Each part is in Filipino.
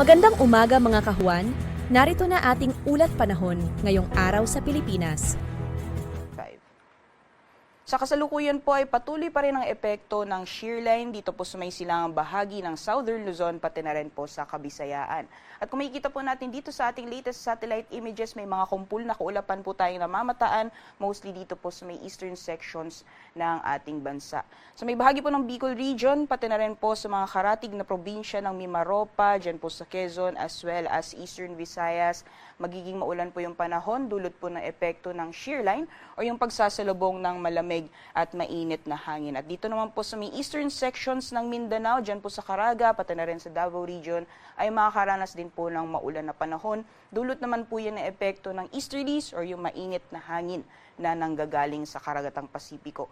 Magandang umaga mga kahuan, narito na ating ulat panahon ngayong araw sa Pilipinas. Sa kasalukuyan po ay patuloy pa rin ang epekto ng shear line dito po sa may silangang bahagi ng Southern Luzon pati na rin po sa Kabisayaan. At kung makikita po natin dito sa ating latest satellite images, may mga kumpul na kaulapan po tayong namamataan, mostly dito po sa may eastern sections ng ating bansa. Sa may bahagi po ng Bicol region, pati na rin po sa mga karatig na probinsya ng Mimaropa, dyan po sa Quezon as well as Eastern Visayas, magiging maulan po yung panahon dulot po ng epekto ng shear line o yung pagsasalubong ng malamig at mainit na hangin. At dito naman po sa may eastern sections ng Mindanao, dyan po sa Caraga, pati na rin sa Davao region, ay makakaranas din po ng maulan na panahon. Dulot naman po yan ng epekto ng easterlies or yung mainit na hangin na nanggagaling sa Karagatang Pasipiko.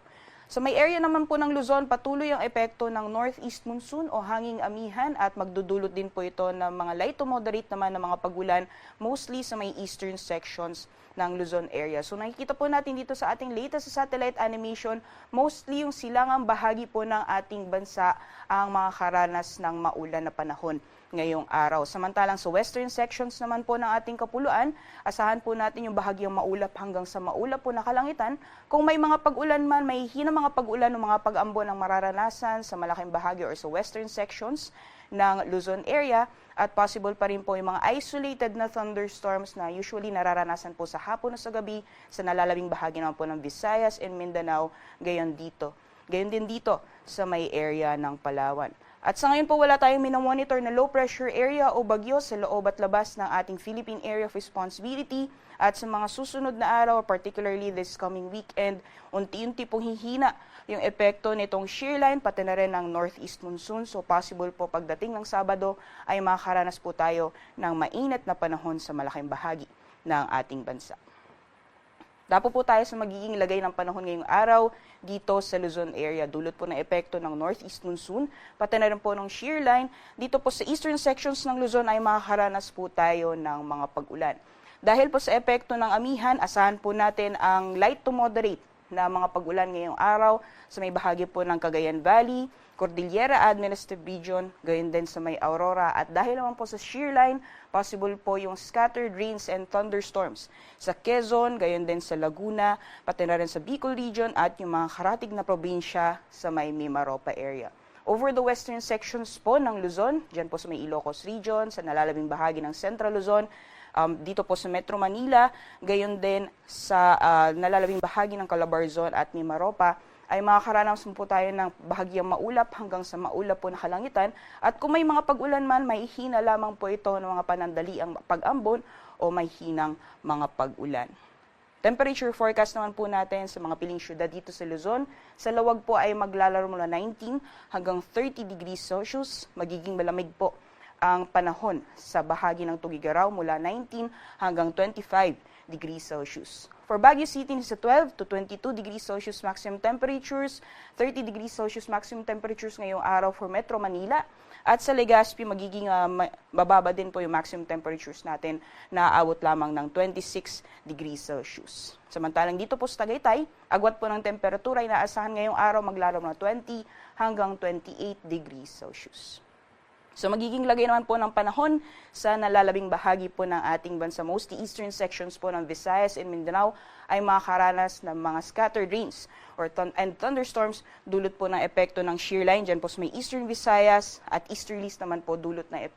Sa may area naman po ng Luzon, patuloy ang epekto ng northeast monsoon o hanging amihan at magdudulot din po ito ng mga light to moderate naman ng mga pagulan, mostly sa may eastern sections ng Luzon area. So nakikita po natin dito sa ating latest satellite animation, mostly yung silangang bahagi po ng ating bansa ang mga karanas ng maulan na panahon ngayong araw. Samantalang sa western sections naman po ng ating kapuluan, asahan po natin yung bahagyang maulap hanggang sa maulap po na kalangitan. Kung may mga pag-ulan man, may hinang mga pag-ulan o mga pag-ambon ang mararanasan sa malaking bahagi or sa western sections ng Luzon area at possible pa rin po yung mga isolated na thunderstorms na usually nararanasan po sa hapon o sa gabi sa nalalabing bahagi naman po ng Visayas and Mindanao, gayon din dito sa may area ng Palawan. At sa ngayon po wala tayong minomonitor na low pressure area o bagyo sa loob at labas ng ating Philippine Area of Responsibility at sa mga susunod na araw, particularly this coming weekend, unti-unti pong hihina yung epekto nitong shear line pati na rin ng northeast monsoon. So possible po pagdating ng Sabado ay makakaranas po tayo ng mainit na panahon sa malaking bahagi ng ating bansa. Dapo po tayo sa magiging lagay ng panahon ngayong araw dito sa Luzon area. Dulot po ng epekto ng northeast monsoon, pati na rin po ng shear line. Dito po sa eastern sections ng Luzon ay makakaranas po tayo ng mga pag-ulan. Dahil po sa epekto ng amihan, asahan po natin ang light to moderate na mga pag-ulan ngayong araw sa may bahagi po ng Cagayan Valley, Cordillera Administrative Region, gayon din sa may Aurora. At dahil naman po sa shear line, possible po yung scattered rains and thunderstorms sa Quezon, gayon din sa Laguna, pati na rin sa Bicol Region at yung mga karatig na probinsya sa may Mimaropa area. Over the western sections po ng Luzon, dyan po sa may Ilocos Region, sa nalalabing bahagi ng Central Luzon, dito po sa Metro Manila, gayon din sa nalalabing bahagi ng Calabarzon at Mimaropa, ay makakaranas po tayo ng bahagyang maulap hanggang sa maulap po na kalangitan. At kung may mga pag-ulan man, may hina lamang po ito ng mga panandaliang pag-ambon o may hinang mga pag-ulan. Temperature forecast naman po natin sa mga piling syudad dito sa Luzon. Sa Lawag po ay maglalaro mula 19 hanggang 30 degrees Celsius. Magiging malamig po ang panahon sa bahagi ng Tugigaraw mula 19 hanggang 25 degrees Celsius. For Baguio City, sa 12 to 22 degrees Celsius maximum temperatures, 30 degrees Celsius maximum temperatures ngayong araw for Metro Manila. At sa Legazpi, magiging bababa din po yung maximum temperatures natin na aabot lamang ng 26 degrees Celsius. Samantalang dito po sa Tagaytay, agwat po ng temperatura ay naasahan ngayong araw maglalaro ng 20 hanggang 28 degrees Celsius. So magiging lagay naman po ng panahon sa nalalabing bahagi po ng ating bansa. Mostly eastern sections po ng Visayas and Mindanao ay makakaranas ng mga scattered rains and thunderstorms dulot po ng epekto ng shear line. Diyan po sa may eastern Visayas at easterlies naman po dulot na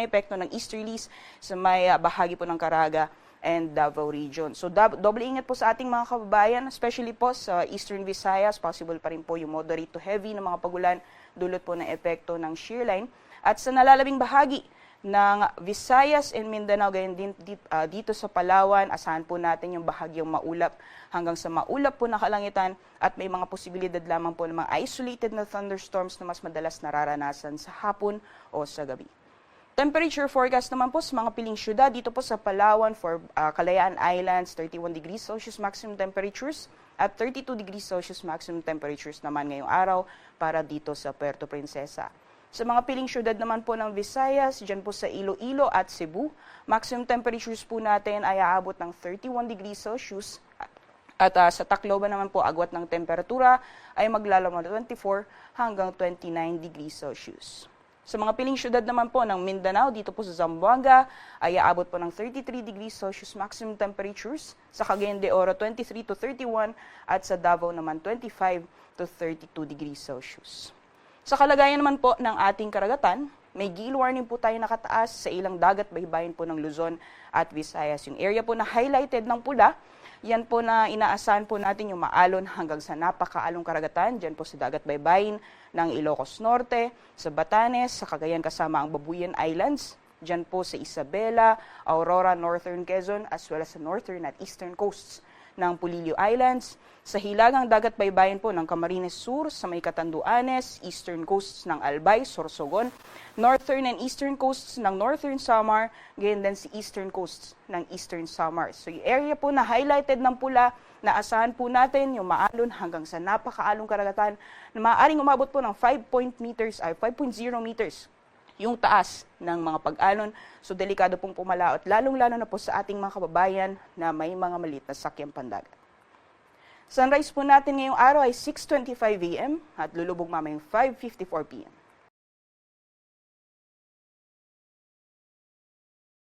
epekto ng easterlies sa may bahagi po ng Caraga and Davao region. So doble ingat po sa ating mga kababayan, especially po sa eastern Visayas. Possible pa rin po yung moderate to heavy na mga pagulan dulot po ng epekto ng shear line. At sa nalalabing bahagi ng Visayas and Mindanao, gayon din dito sa Palawan, asahan po natin yung bahagyang maulap hanggang sa maulap po na kalangitan at may mga posibilidad lamang po ng mga isolated na thunderstorms na mas madalas nararanasan sa hapon o sa gabi. Temperature forecast naman po sa mga piling syudad dito po sa Palawan for Kalayaan Islands, 31 degrees Celsius maximum temperatures at 32 degrees Celsius maximum temperatures naman ngayong araw para dito sa Puerto Princesa. Sa mga piling syudad naman po ng Visayas, dyan po sa Iloilo at Cebu, maximum temperatures po natin ay aabot ng 31 degrees Celsius. At sa Tacloban naman po, agwat ng temperatura ay maglalaro ng 24 hanggang 29 degrees Celsius. Sa mga piling syudad naman po ng Mindanao, dito po sa Zamboanga, ay aabot po ng 33 degrees Celsius maximum temperatures. Sa Cagayan de Oro, 23 to 31 at sa Davao naman 25 to 32 degrees Celsius. Sa kalagayan naman po ng ating karagatan, may gale warning po tayo nakataas sa ilang dagat baybayin po ng Luzon at Visayas. Yung area po na highlighted ng pula, yan po na inaasahan po natin yung maalon hanggang sa napakaalong karagatan, dyan po sa dagat baybayin ng Ilocos Norte, sa Batanes, sa Cagayan kasama ang Babuyan Islands, dyan po sa Isabela, Aurora, Northern Quezon, as well as sa northern at eastern coasts ng Polillo Islands, sa hilagang dagat baybayin po ng Camarines Sur, sa may Catanduanes, eastern coasts ng Albay, Sorsogon, northern and eastern coasts ng Northern Samar, gayon din si eastern coasts ng Eastern Samar. So yung area po na highlighted ng pula, naasahan po natin yung maalon hanggang sa napakaalong karagatan na maaaring umabot po ng 5.0 meters yung taas ng mga pag-alon. So delikado pong pumalaot, lalong-lalo na po sa ating mga kababayan na may mga maliit na sakyang pandagat. Sunrise po natin ngayong araw ay 6:25 a.m. at lulubog mamayang 5:54 p.m.